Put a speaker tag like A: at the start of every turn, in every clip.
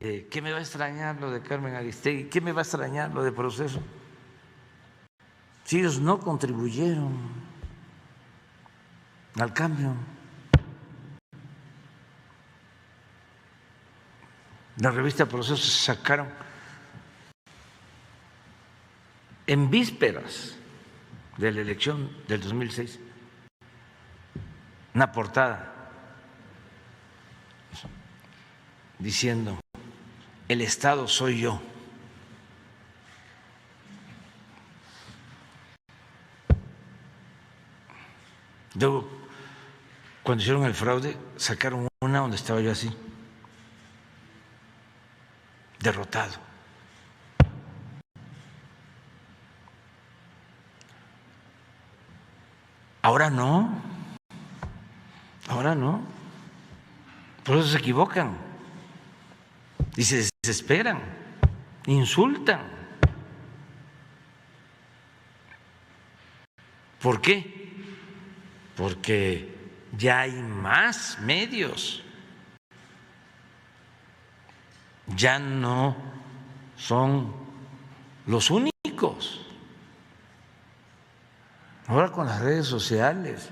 A: ¿qué me va a extrañar lo de Carmen Aristegui? ¿Qué me va a extrañar lo de Proceso? Si ellos no contribuyeron al cambio. La revista Proceso sacaron en vísperas de la elección del 2006 una portada diciendo: el Estado soy yo. Luego, cuando hicieron el fraude, sacaron una donde estaba yo así, derrotado. Ahora no, por eso se equivocan y se desesperan, insultan. ¿Por qué? Porque ya hay más medios, ya no son los únicos. Ahora con las redes sociales,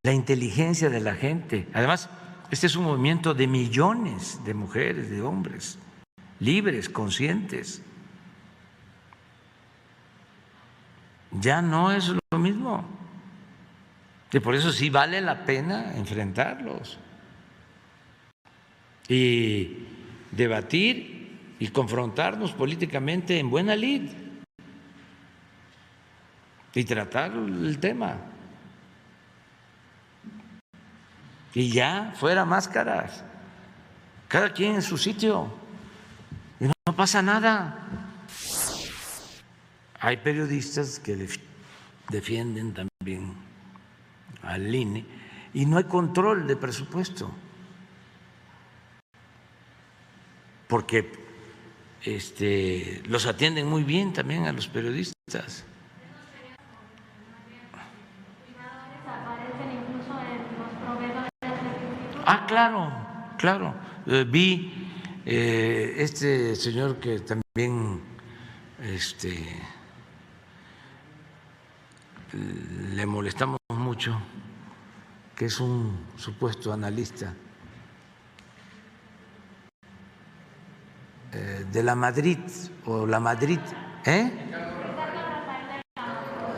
A: la inteligencia de la gente. Además, este es un movimiento de millones de mujeres, de hombres, libres, conscientes. Ya no es lo mismo. Y por eso sí vale la pena enfrentarlos y debatir y confrontarnos políticamente en buena lid y tratar el tema. Y ya fuera máscaras, cada quien en su sitio, y no pasa nada. Hay periodistas que defienden también al INE y no hay control de presupuesto, porque los atienden muy bien también a los periodistas. Ah, claro. Vi este señor que también le molestamos mucho, que es un supuesto analista de la Madrid o la Madrid,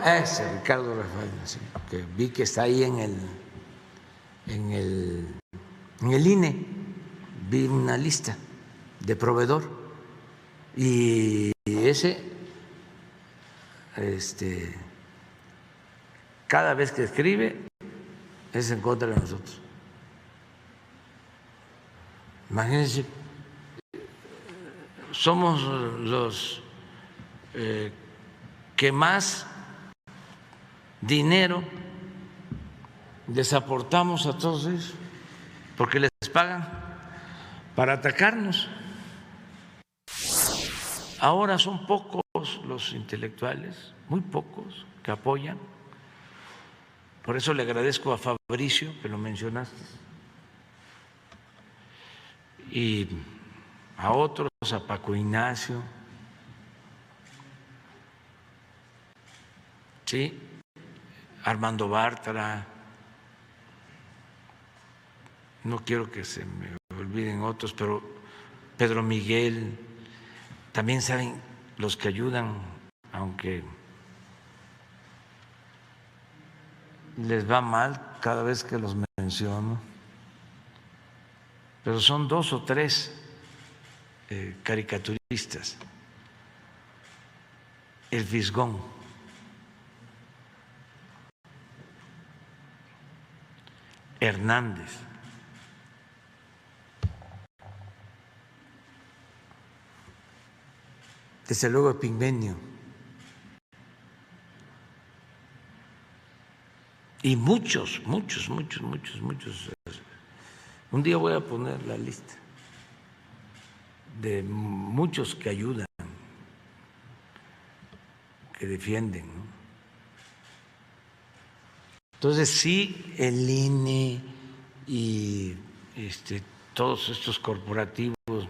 A: Ese Ricardo Rafael, sí, que vi que está ahí en el INE, vi una lista de proveedor y ese cada vez que escribe es en contra de nosotros. Imagínense, somos los que más dinero les aportamos a todos ellos, porque les pagan para atacarnos. Ahora son pocos los intelectuales, muy pocos, que apoyan. Por eso le agradezco a Fabricio, que lo mencionaste, y a otros, a Paco Ignacio, ¿sí? Armando Bartra, no quiero que se me olviden otros, pero Pedro Miguel, también saben los que ayudan, aunque les va mal cada vez que los menciono, pero son 2 o 3 caricaturistas. El Fisgón, Hernández, desde luego Pigmenio, y muchos. Un día voy a poner la lista de muchos que ayudan, que defienden, ¿no? Entonces sí, el INE y todos estos corporativos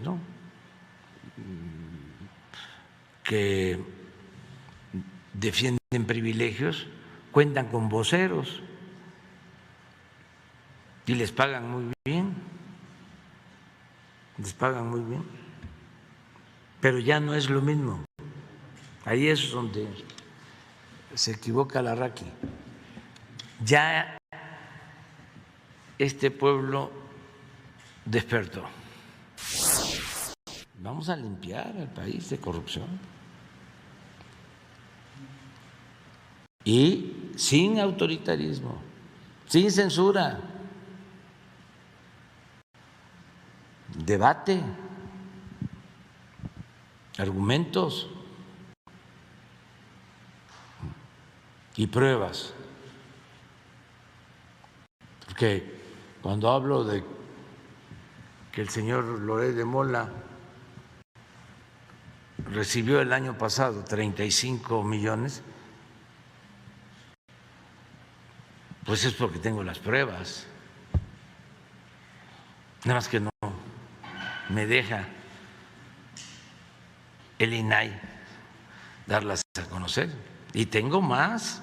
A: que defienden privilegios cuentan con voceros y les pagan muy bien, pero ya no es lo mismo. Ahí es donde se equivoca la Raqui. Ya este pueblo despertó. Vamos a limpiar el país de corrupción. Y sin autoritarismo, sin censura, debate, argumentos y pruebas. Porque cuando hablo de que el señor Loret de Mola recibió el año pasado 35 millones, pues es porque tengo las pruebas. Nada más que no me deja el INAI darlas a conocer. Y tengo más.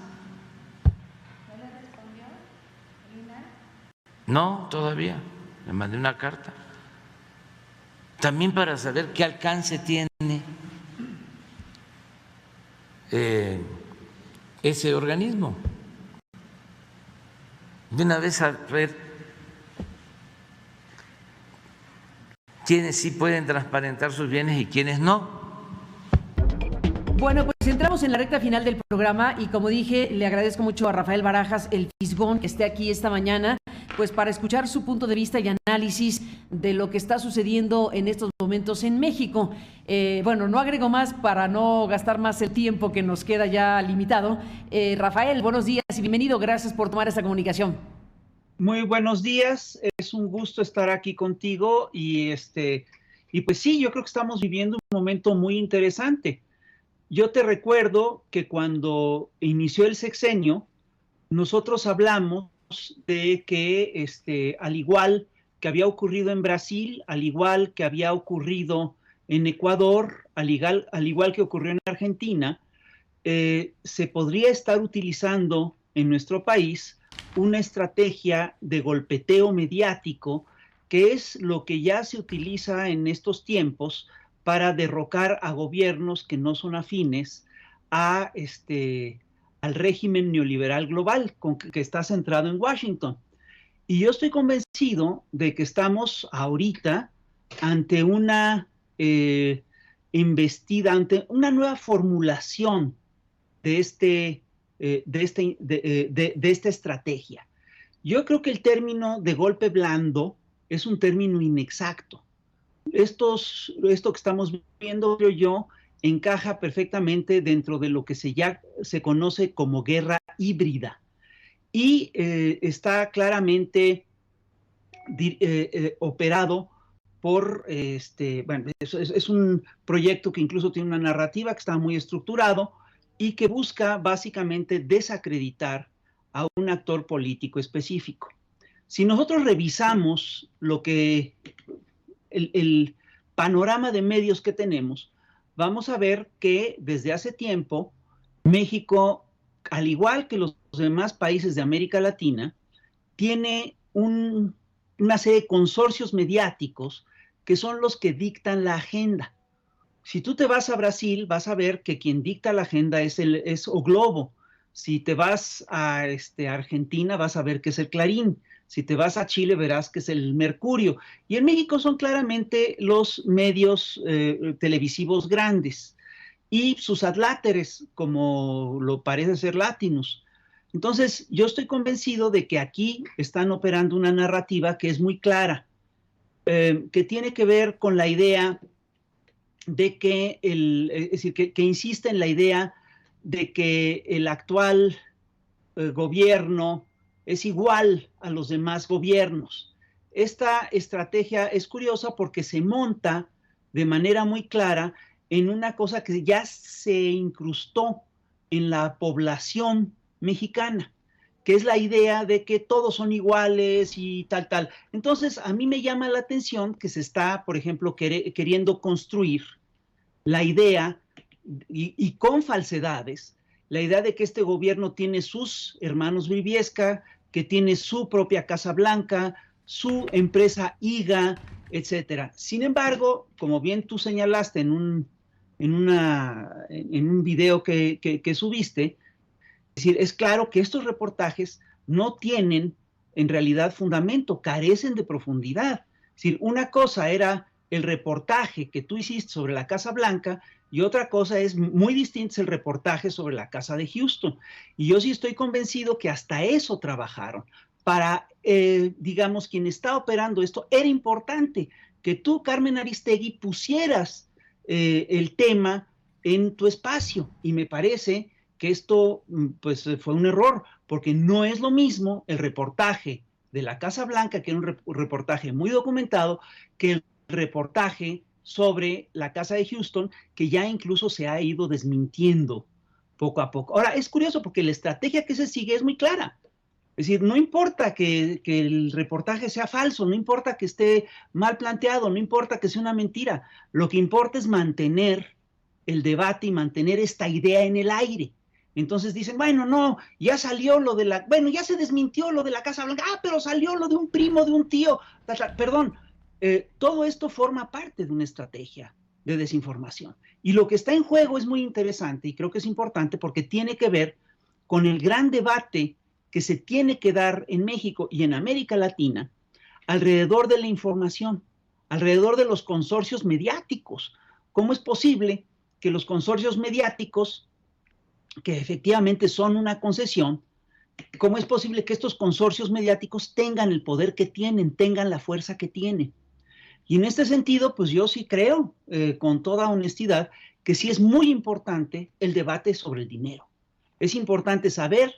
B: ¿No le respondió el INAI?
A: No, todavía. Le mandé una carta. También para saber qué alcance tiene ese organismo. De una vez a ver quiénes sí pueden transparentar sus bienes y quiénes no.
C: Bueno, pues entramos en la recta final del programa y como dije, le agradezco mucho a Rafael Barajas, el Fisgón, que esté aquí esta mañana, pues para escuchar su punto de vista y análisis de lo que está sucediendo en estos momentos en México. Bueno, no agrego más para no gastar más el tiempo que nos queda ya limitado. Rafael, buenos días y bienvenido. Gracias por tomar esta comunicación.
D: Muy buenos días. Es un gusto estar aquí contigo y pues sí, yo creo que estamos viviendo un momento muy interesante. Yo te recuerdo que cuando inició el sexenio, nosotros hablamos de que al igual que había ocurrido en Brasil, al igual que había ocurrido en Ecuador, al igual que ocurrió en Argentina, se podría estar utilizando en nuestro país una estrategia de golpeteo mediático, que es lo que ya se utiliza en estos tiempos para derrocar a gobiernos que no son afines a al régimen neoliberal global que está centrado en Washington. Y yo estoy convencido de que estamos ahorita ante una embestida, ante una nueva formulación de esta estrategia. Yo creo que el término de golpe blando es un término inexacto. Esto que estamos viendo, creo yo, encaja perfectamente dentro de lo que ya se conoce como guerra híbrida y está claramente operado por, bueno, es un proyecto que incluso tiene una narrativa que está muy estructurado y que busca básicamente desacreditar a un actor político específico. Si nosotros revisamos lo que el panorama de medios que tenemos, vamos a ver que desde hace tiempo México, al igual que los demás países de América Latina, tiene una serie de consorcios mediáticos que son los que dictan la agenda. Si tú te vas a Brasil, vas a ver que quien dicta la agenda es O Globo. Si te vas a Argentina, vas a ver que es el Clarín. Si te vas a Chile, verás que es el Mercurio. Y en México son claramente los medios televisivos grandes y sus adláteres, como lo parece ser Latinus. Entonces, yo estoy convencido de que aquí están operando una narrativa que es muy clara, que tiene que ver con la idea de que, es decir, que insiste en la idea de que el actual gobierno es igual a los demás gobiernos. Esta estrategia es curiosa porque se monta de manera muy clara en una cosa que ya se incrustó en la población mexicana, que es la idea de que todos son iguales y tal. Entonces, a mí me llama la atención que se está, por ejemplo, queriendo construir la idea y con falsedades, la idea de que este gobierno tiene sus hermanos Briviesca, que tiene su propia Casa Blanca, su empresa IGA, etcétera. Sin embargo, como bien tú señalaste en un video que subiste, es decir, es claro que estos reportajes no tienen en realidad fundamento, carecen de profundidad. Es decir, una cosa era el reportaje que tú hiciste sobre la Casa Blanca y otra cosa es muy distinta, es el reportaje sobre la Casa de Houston. Y yo sí estoy convencido que hasta eso trabajaron. Para, digamos, quien está operando esto, era importante que tú, Carmen Aristegui, pusieras el tema en tu espacio. Y me parece que esto pues, fue un error, porque no es lo mismo el reportaje de la Casa Blanca, que era un reportaje muy documentado, que el reportaje sobre la Casa de Houston, que ya incluso se ha ido desmintiendo poco a poco. Ahora, es curioso porque la estrategia que se sigue es muy clara. Es decir, no importa que el reportaje sea falso, no importa que esté mal planteado, no importa que sea una mentira. Lo que importa es mantener el debate y mantener esta idea en el aire. Entonces dicen, bueno, no, ya salió lo de la, bueno, ya se desmintió lo de la Casa Blanca, pero salió lo de un primo, de un tío, perdón, todo esto forma parte de una estrategia de desinformación. Y lo que está en juego es muy interesante y creo que es importante porque tiene que ver con el gran debate que se tiene que dar en México y en América Latina alrededor de la información, alrededor de los consorcios mediáticos. ¿Cómo es posible que los consorcios mediáticos, que efectivamente son una concesión, cómo es posible que estos consorcios mediáticos tengan el poder que tienen, tengan la fuerza que tienen? Y en este sentido, pues yo sí creo, con toda honestidad, que sí es muy importante el debate sobre el dinero. Es importante saber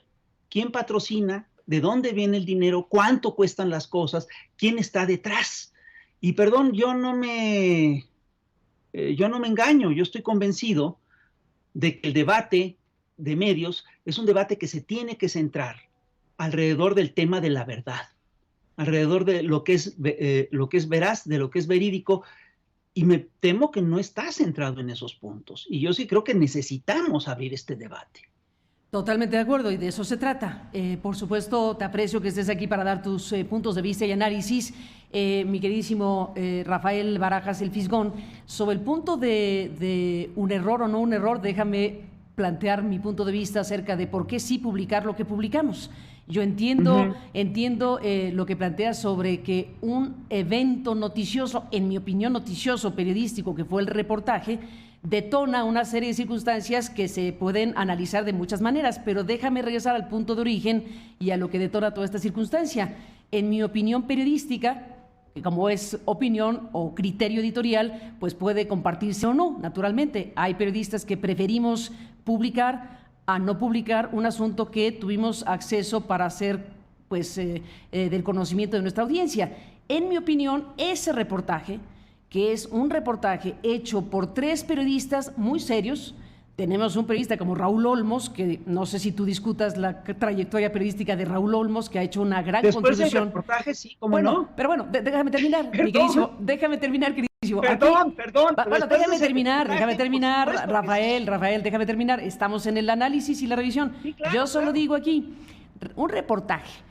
D: quién patrocina, de dónde viene el dinero, cuánto cuestan las cosas, quién está detrás. Y perdón, yo no me engaño, yo estoy convencido de que el debate de medios es un debate que se tiene que centrar alrededor del tema de la verdad, alrededor de lo que es veraz, de lo que es verídico, y me temo que no está centrado en esos puntos. Y yo sí creo que necesitamos abrir este debate.
C: Totalmente de acuerdo, y de eso se trata. Por supuesto, te aprecio que estés aquí para dar tus puntos de vista y análisis. Mi queridísimo Rafael Barajas, el Fisgón, sobre el punto de un error o no un error, déjame plantear mi punto de vista acerca de por qué sí publicar lo que publicamos. Yo entiendo lo que planteas sobre que un evento noticioso, en mi opinión noticioso, periodístico, que fue el reportaje, detona una serie de circunstancias que se pueden analizar de muchas maneras, pero déjame regresar al punto de origen y a lo que detona toda esta circunstancia. En mi opinión periodística, que como es opinión o criterio editorial, pues puede compartirse o no, naturalmente. Hay periodistas que preferimos publicar a no publicar un asunto que tuvimos acceso para hacer pues, del conocimiento de nuestra audiencia. En mi opinión, ese reportaje, que es un reportaje hecho por 3 periodistas muy serios. Tenemos un periodista como Raúl Olmos, que no sé si tú discutas la trayectoria periodística de Raúl Olmos, que ha hecho una gran contribución.
D: Después del reportaje, sí, ¿cómo
C: bueno,
D: no?
C: Pero bueno, déjame terminar, mi queridísimo, déjame terminar, queridísimo.
D: Perdón.
C: Bueno, déjame terminar, Rafael, déjame terminar. Estamos en el análisis y la revisión. Sí, claro, yo solo digo aquí, un reportaje,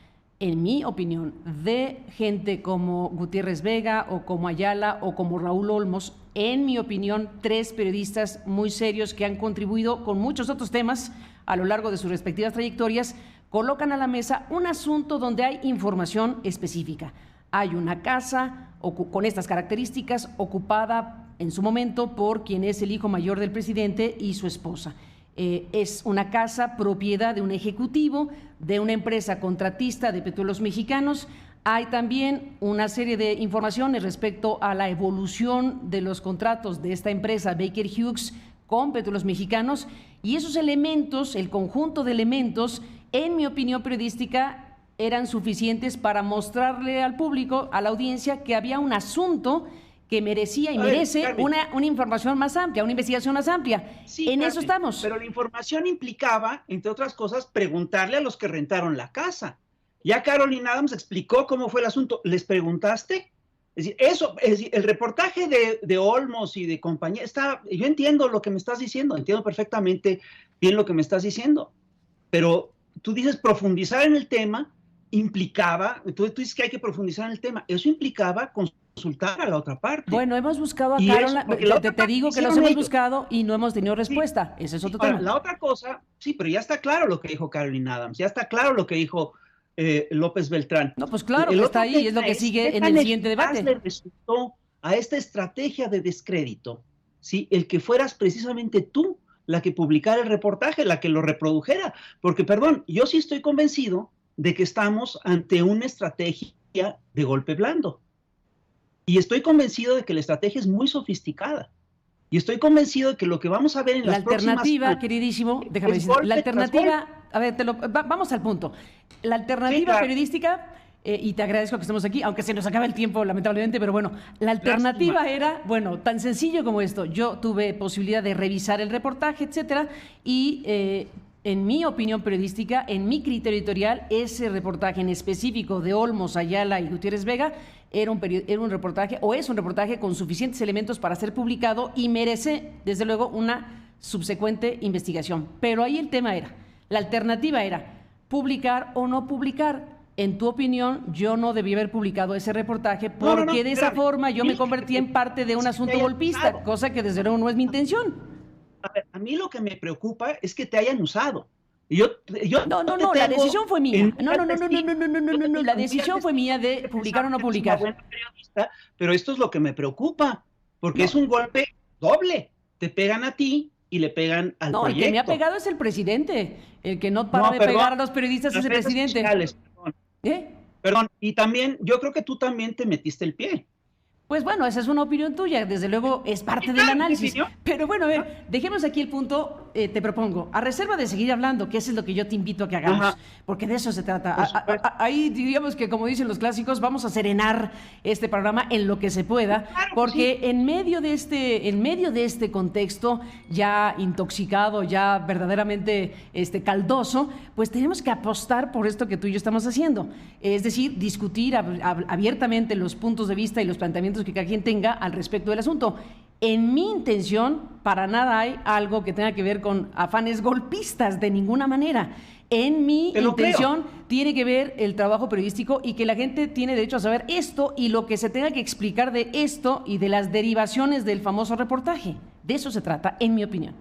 C: en mi opinión, de gente como Gutiérrez Vega o como Ayala o como Raúl Olmos, en mi opinión, 3 periodistas muy serios que han contribuido con muchos otros temas a lo largo de sus respectivas trayectorias, colocan a la mesa un asunto donde hay información específica. Hay una casa con estas características ocupada en su momento por quien es el hijo mayor del presidente y su esposa. Es una casa propiedad de un ejecutivo de una empresa contratista de Petróleos Mexicanos. Hay también una serie de informaciones respecto a la evolución de los contratos de esta empresa Baker Hughes con Petróleos Mexicanos, y esos elementos, el conjunto de elementos, en mi opinión periodística, eran suficientes para mostrarle al público, a la audiencia, que había un asunto que merecía y merece una información más amplia, una investigación más amplia. Sí, en eso estamos.
D: Pero la información implicaba, entre otras cosas, preguntarle a los que rentaron la casa. Ya Carolina Adams explicó cómo fue el asunto. ¿Les preguntaste? Es decir, el reportaje de Olmos y de compañía, yo entiendo lo que me estás diciendo, entiendo perfectamente bien lo que me estás diciendo, pero tú dices profundizar en el tema implicaba, tú dices que hay que profundizar en el tema, eso implicaba consultar a la otra parte.
C: Bueno, hemos buscado a Carolina, te digo que los hemos buscado y no hemos tenido respuesta, ese es otro tema.
D: La otra cosa, sí, pero ya está claro lo que dijo Caroline Adams, ya está claro lo que dijo López Beltrán.
C: No, pues claro, que está ahí, y es lo que sigue en el siguiente debate.
D: Le resultó a esta estrategia de descrédito, ¿sí? El que fueras precisamente tú la que publicara el reportaje, la que lo reprodujera, porque, perdón, yo sí estoy convencido de que estamos ante una estrategia de golpe blando. Y estoy convencido de que la estrategia es muy sofisticada. Y estoy convencido de que lo que vamos a ver en las próximas...
C: La alternativa, queridísimo, déjame decir, la alternativa, a ver, vamos al punto. La alternativa claro. periodística, y te agradezco que estemos aquí, aunque se nos acaba el tiempo, lamentablemente, pero bueno, la alternativa era, bueno, tan sencillo como esto. Yo tuve posibilidad de revisar el reportaje, etcétera, y en mi opinión periodística, en mi criterio editorial, ese reportaje en específico de Olmos, Ayala y Gutiérrez Vega era un reportaje, o es un reportaje con suficientes elementos para ser publicado y merece, desde luego, una subsecuente investigación. Pero ahí el tema era, la alternativa era publicar o no publicar. En tu opinión, yo no debí haber publicado ese reportaje porque de esa forma yo me convertí en parte de un asunto golpista, cosa que desde luego no es mi intención.
D: A ver, a mí lo que me preocupa es que te hayan usado.
C: No, la decisión fue mía. No, la decisión fue mía de publicar o no publicar.
D: Buena periodista, pero esto es lo que me preocupa, porque es un golpe doble. Te pegan a ti y le pegan al proyecto.
C: No, el que me ha pegado es el presidente. El que no para de pegar a los periodistas es el presidente.
D: Perdón, y también, yo creo que tú también te metiste el pie.
C: Pues bueno, esa es una opinión tuya, desde luego es parte del análisis. Pero bueno, a ver, dejemos aquí el punto, te propongo, a reserva de seguir hablando, que eso es lo que yo te invito a que hagamos, porque de eso se trata. Ahí diríamos que, como dicen los clásicos, vamos a serenar este programa en lo que se pueda, porque en medio de este contexto ya intoxicado, ya verdaderamente caldoso, pues tenemos que apostar por esto que tú y yo estamos haciendo. Es decir, discutir abiertamente los puntos de vista y los planteamientos que cada quien tenga al respecto del asunto. En mi intención, para nada hay algo que tenga que ver con afanes golpistas, de ninguna manera. En mi intención tiene que ver el trabajo periodístico y que la gente tiene derecho a saber esto y lo que se tenga que explicar de esto y de las derivaciones del famoso reportaje. De eso se trata, en mi opinión.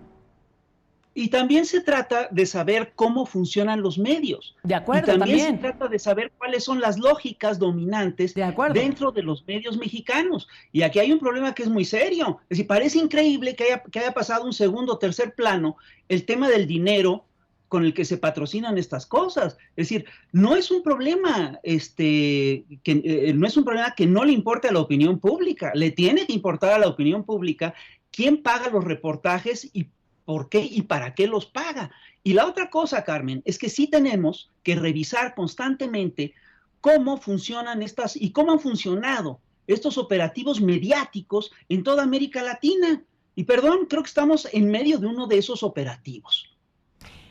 D: Y también se trata de saber cómo funcionan los medios.
C: De acuerdo,
D: y también se trata de saber cuáles son las lógicas dominantes dentro de los medios mexicanos. Y aquí hay un problema que es muy serio. Es decir, parece increíble que haya pasado un segundo o tercer plano el tema del dinero con el que se patrocinan estas cosas. Es decir, no es un problema no es un problema que no le importe a la opinión pública. Le tiene que importar a la opinión pública quién paga los reportajes y por qué y para qué los paga. Y la otra cosa, Carmen, es que sí tenemos que revisar constantemente cómo funcionan y cómo han funcionado estos operativos mediáticos en toda América Latina. Y perdón, creo que estamos en medio de uno de esos operativos.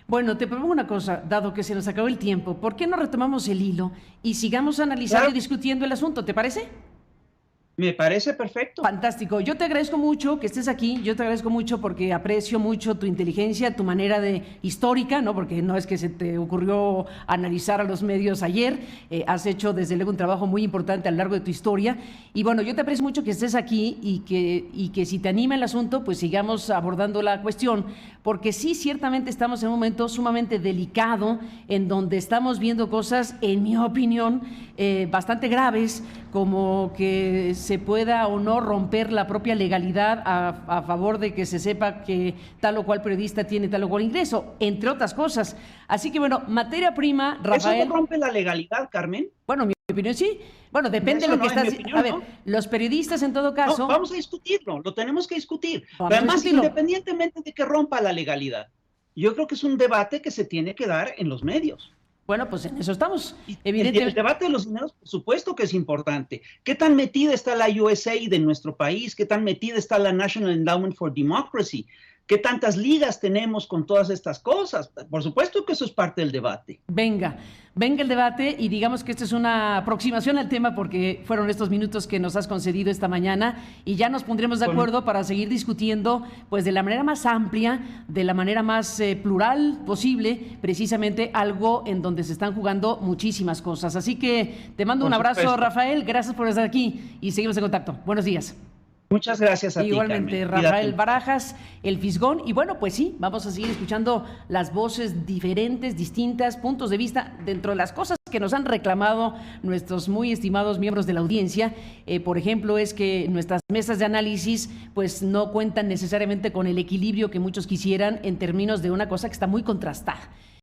C: Bueno, te propongo una cosa, dado que se nos acabó el tiempo, ¿por qué no retomamos el hilo y sigamos analizando y discutiendo el asunto? ¿Te parece?
D: Me parece perfecto.
C: Fantástico. Yo te agradezco mucho que estés aquí. Yo te agradezco mucho porque aprecio mucho tu inteligencia, tu manera histórica, ¿no? Porque no es que se te ocurrió analizar a los medios ayer. Has hecho, desde luego, un trabajo muy importante a lo largo de tu historia. Y bueno, yo te aprecio mucho que estés aquí y que si te anima el asunto, pues sigamos abordando la cuestión. Porque sí, ciertamente estamos en un momento sumamente delicado en donde estamos viendo cosas, en mi opinión, bastante graves, como que se pueda o no romper la propia legalidad a favor de que se sepa que tal o cual periodista tiene tal o cual ingreso, entre otras cosas. Así que bueno, materia prima, Rafael.
D: ¿Eso no rompe la legalidad, Carmen?
C: Bueno, mi opinión sí. Bueno, depende de lo que estás diciendo. A ver, los periodistas en todo caso...
D: No, vamos a discutirlo, lo tenemos que discutir. Pero además, independientemente de que rompa la legalidad, yo creo que es un debate que se tiene que dar en los medios.
C: Bueno, pues en eso estamos.
D: Evidentemente. El debate de los dineros, por supuesto que es importante. ¿Qué tan metida está la USAID de nuestro país? ¿Qué tan metida está la National Endowment for Democracy? ¿Qué tantas ligas tenemos con todas estas cosas? Por supuesto que eso es parte del debate.
C: Venga el debate y digamos que esta es una aproximación al tema porque fueron estos minutos que nos has concedido esta mañana y ya nos pondremos de acuerdo para seguir discutiendo pues de la manera más amplia, de la manera más plural posible, precisamente algo en donde se están jugando muchísimas cosas. Así que te mando un abrazo, Rafael, gracias por estar aquí y seguimos en contacto. Buenos días.
D: Muchas gracias a ti,
C: igualmente,
D: Carmen.
C: Rafael
D: Cuídate.
C: Barajas, el Fisgón. Y bueno, pues sí, vamos a seguir escuchando las voces diferentes, distintas, puntos de vista dentro de las cosas que nos han reclamado nuestros muy estimados miembros de la audiencia. Por ejemplo, es que nuestras mesas de análisis pues no cuentan necesariamente con el equilibrio que muchos quisieran en términos de una cosa que está muy contrastada.